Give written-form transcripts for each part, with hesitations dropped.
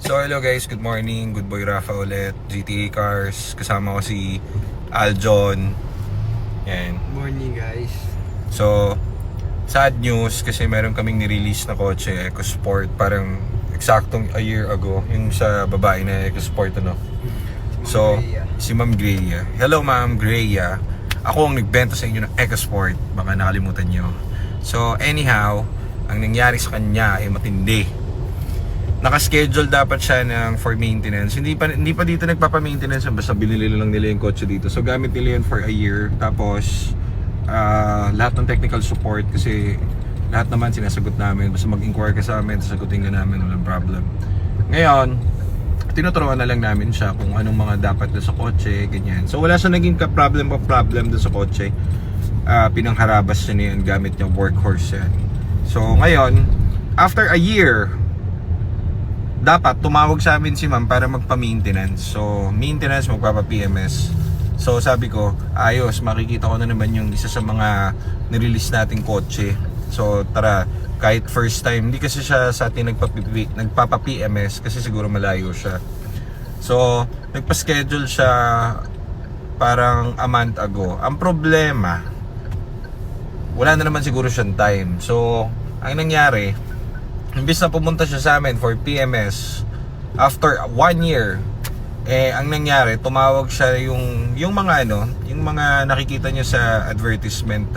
So hello guys, good morning, good boy Rafa ulit, GTA Cars, kasama ko si Aljon. Yan. Morning guys. So, sad news kasi meron kaming nirelease na kotse, EcoSport, parang eksaktong a year ago, yung sa babae na EcoSport ano. So, si Ma'am Greya. Hello Ma'am Greya. Ako ang nagbenta sa inyo ng EcoSport, baka nakalimutan nyo. So, anyhow, ang nangyari sa kanya ay matindi. Naka-schedule dapat siya for maintenance. Hindi pa dito nagpapa-maintenance, basta binili lang nila yung kotse dito. So gamit nila yun for a year. Tapos lahat ng technical support kasi lahat naman sinasagot namin. Basta mag-inquire ka sa amin, sasagutin ka namin, walang problem. Ngayon, tinuturuan na lang namin siya kung anong mga dapat na sa kotse, ganyan. So wala siya naging problem doon sa kotse. Pinangharabas siya niyan gamit niya workhorse yan. So ngayon, after a year, dapat tumawag sa amin si ma'am para magpa-maintenance. So, maintenance, magpapa-PMS. So, sabi ko, ayos, makikita ko na naman yung isa sa mga nirelease nating kotse. So, tara, kahit first time, hindi kasi siya sa atin nagpapa-PMS kasi siguro malayo siya. So, nagpa-schedule siya parang a month ago. Ang problema, wala na naman siguro siyang time. So, ang nangyari, imbis na pumunta siya sa amin for PMS after 1 year, ang nangyari, tumawag siya yung mga nakikita niya sa advertisement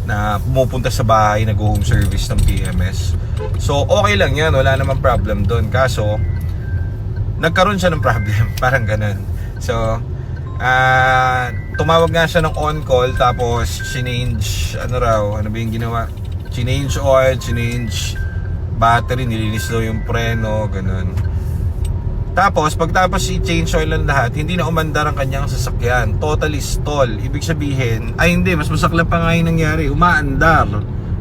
na pumupunta sa bahay, nag-home service ng PMS. So okay lang yan, wala namang problem doon. Kaso nagkaroon siya ng problem, parang ganun. So tumawag nga siya ng on-call, tapos change ano ba yung ginawa? Change oil, change battery, nilinis daw yung preno, ganun. Tapos, pagtapos i-change oil ng lahat, hindi na umandar ang kanyang sasakyan. Totally stall. Ibig sabihin, hindi, mas masaklap pa nga yung nangyari. Umaandar.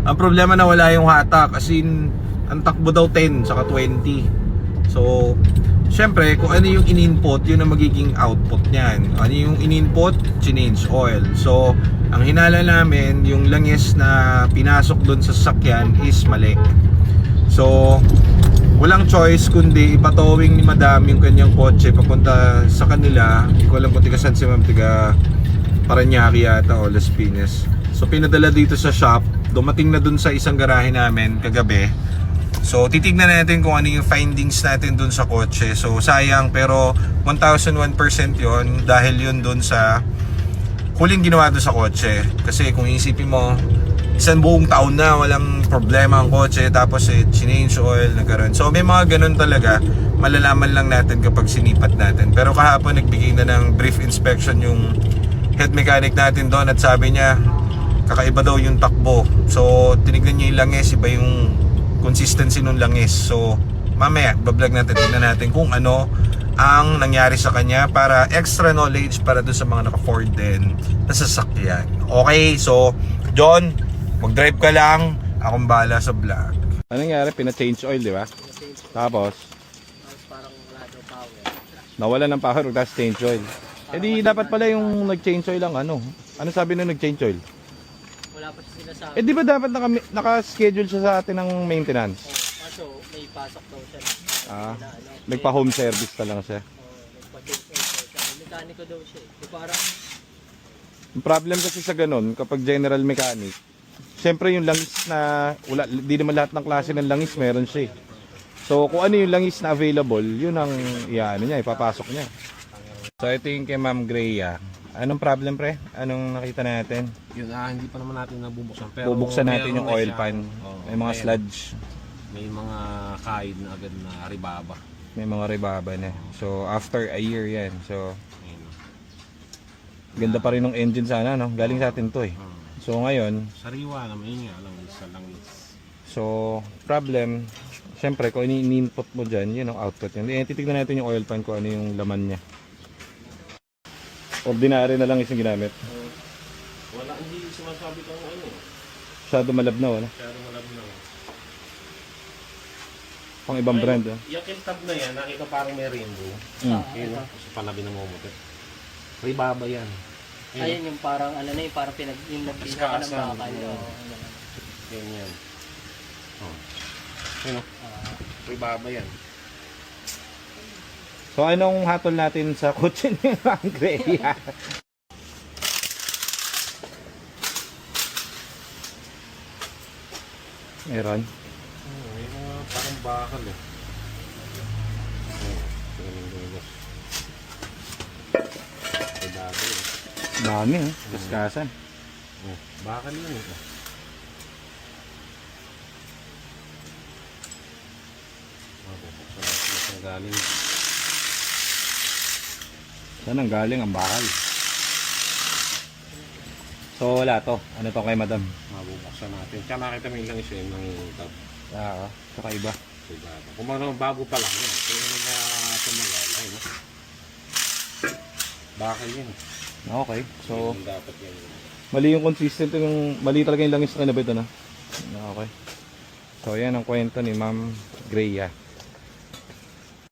Ang problema na wala yung hatak. As in, ang takbo daw 10, saka 20. So, syempre, kung ano yung in-input, yun ang magiging output niyan. Ano yung in-input? Change oil. So, ang hinala namin, yung langis na pinasok doon sa sasakyan is mali. So, walang choice kundi ipatowing ni madam yung kanyang kotse papunta sa kanila. Hindi ko alam kung tiga saan si ma'am, tiga Paranaque yata o Las Piñas. So, pinadala dito sa shop. Dumating na dun sa isang garahe namin kagabi. So, titignan natin kung ano yung findings natin dun sa kotse. So, sayang, pero 1001% yon dahil yun dun sa huling ginawa dun sa kotse. Kasi kung isipin mo, isang buong taon na walang problema ang kotse, tapos change oil, nagkaroon. So may mga ganun talaga, malalaman lang natin kapag sinipat natin. Pero kahapon nagbigay na ng brief inspection yung head mechanic natin doon at sabi niya kakaiba daw yung takbo. So tinignan niya yung langis, iba yung consistency ng langis. So mamaya bablog natin, tingnan natin kung ano ang nangyari sa kanya para extra knowledge para doon sa mga naka-Ford din na sasakyan. Okay, so John, mag-drive ka lang, akong bahala sa vlog. Ano nangyari? Pina-change oil, di ba? Tapos Parang wala daw power. nawala ng power, tapos change oil. Eh di dapat pala yung nag-change oil lang ano? Ano sabi nung nag-change oil? Wala pa sila sa Eh di ba dapat naka-schedule siya sa atin ng maintenance? kaso may pasok daw siya. Nagpa-home service pa lang siya. Nagpa-change oil siya. Mekaniko daw siya. Parang Yung problem kasi sa ganun, kapag general mechanic, siyempre yung langis na wala, di naman lahat ng klase ng langis meron siya. So kung ano yung langis na available, yun ang ipapasok niya. So ito yung kay Ma'am Greya. Anong problem pre? Anong nakita natin? Yun, hindi pa naman natin nabubuksan. Pero Bubuksan natin yung oil pan. Oh, May mga sludge. May mga kaid na agad na ribaba. May mga rebaba na. So after a year yan. So Ayun. ganda pa rin ng engine sana, no? Galing sa atin to eh. So ngayon, Sariwa naman yun nga lang. Isa lang is. so problem, syempre kung ini-input mo dyan, yun ang output yun. Titignan natin yung oil pan kung ano yung laman niya. Ordinary na lang yung ginamit. Wala, hindi sumasabi kang ano. Masyado malabnaw, ano? Masyado malabnaw. Pang ibang brand, oh. Yung kintab na yan, nakita parang may rainbow. Yun, sa panabi na mumutot. Ribaba yan. ayun yung parang parang yung nagbisa ka ng baka niyo. Yan. Oh. Yun o. Ribaba yan. So anong hatol natin sa kotse ni Ma'am Greya? Meron. May mga parang bakal eh. Galing dulos. Cuidado eh. Dami eh. Kaskasan. Bakal yun eh. Saan galing? Saan ang galing ang bakal? So wala to. Ano to kay madam? Mabubuksan natin. Tsaka nakita mo yung lang isa yung nangingitab. Ah, saka iba. Cuidado. Kung ano, bago pa lang yun. Kung ano na tumagal. Ay, no? Bakal yun. Okay. So Yun dapat yun. mali yung consistent yung mali talaga yung langis na kinabit ano. Okay. So yan ang kwento ni Ma'am Greya.